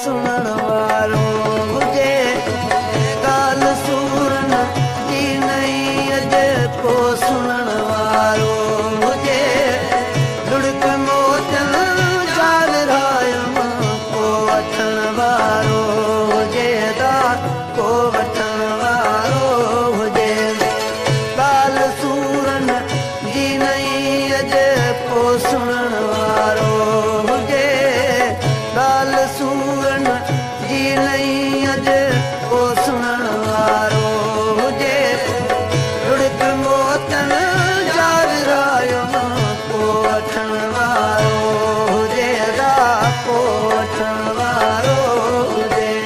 सुनण वारो हुजे ॻाल्हि सूरन जी नई अॼु को सुनण वारो हुजे लुड़क मोचन जाल रायम को वठण वारो हुजे को वठण वारो हुजे ॻाल्हि सूरन जी नई अॼु को सुनण वारो हुजे ॻाल्हि सूरन जी नई अॼु को सुनण वारो हुजे लुड़क मोचन जाल रायम को वठण वारो हुजे को वठण वारो हुजे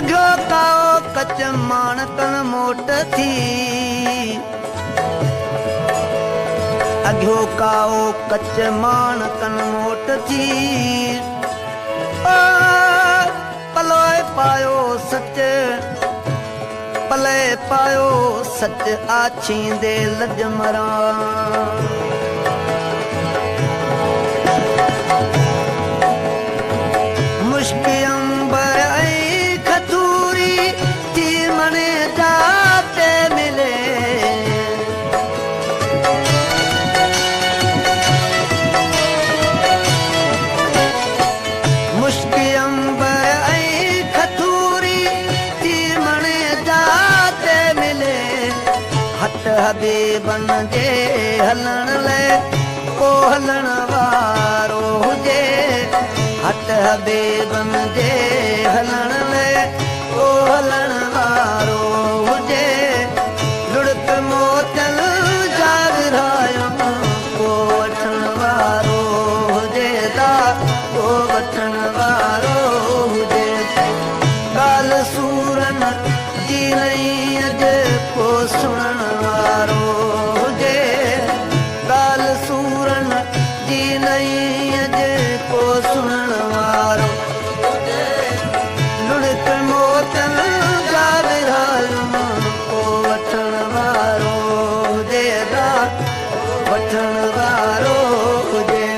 अघो काओ कच माणकन मोट थी अघो काओ कच माणकन मोट थी ओ पलोए पायो सच पले पायो सच आछींदे लजमरा हबीबन जे हलण ले को हलण वारो हुजे हट हबीबन जे हलण ले को हलण वारो हुजे लुड़क मोचन जाग रायम को वठण वारो हुजे को वठण वारो हुजे ॻाल्हि सूरन जी नई अॼु को सुनण वारो हुजे ॻाल्हि सूरन जी नई अॼु को सुनण वारो लुड़क मोचन जाल रायम को वठण वारो हुजे वठण वारो हुजे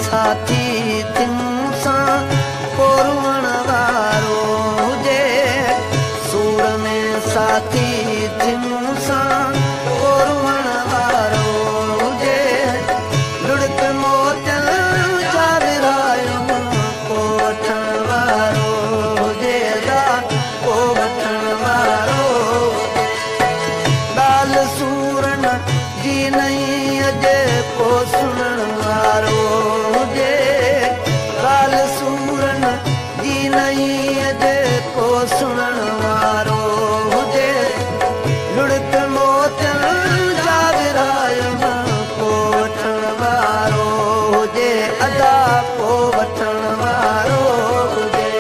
साथी तिमसां कोरुण वारो हुजे सूर में साथी तिमसां कोरुण वारो हुजे लुड़क मोचन जाल रायम को वठण वारो हुजे को वठण वारो ॻाल्हि सूरन जी नई अॼु को सुनण वारो ॻाल्हि सूरन जी नई अॼु को सुनण वारो हुजे लुड़क मोचन जाग रायम को वठण वारो हुजे अदा को वठण वारो हुजे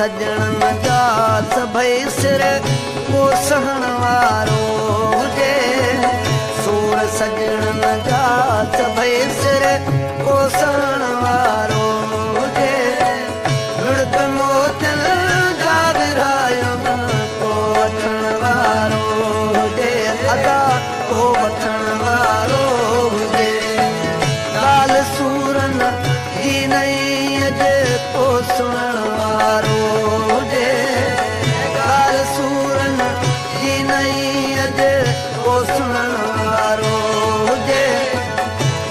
सजणनि जा सभई सिर कोसण वारो हुजे सूर सजणनि जा सभई सिर कोसण वारो हुजे विड़क मोतियुनि जा विरायम को वठण वारो हुजे अदा को वठण वारो हुजे ॻाल्हि सूरनि जी नई अॼु को सुणण वारो हुजे ॻाल्हि सूरनि जी नई अॼु को सुणण वारो हुजे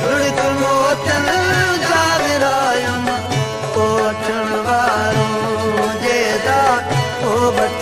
विड़क मोतियुनि जा विरायम को वठण वारो हुजे दा को वठण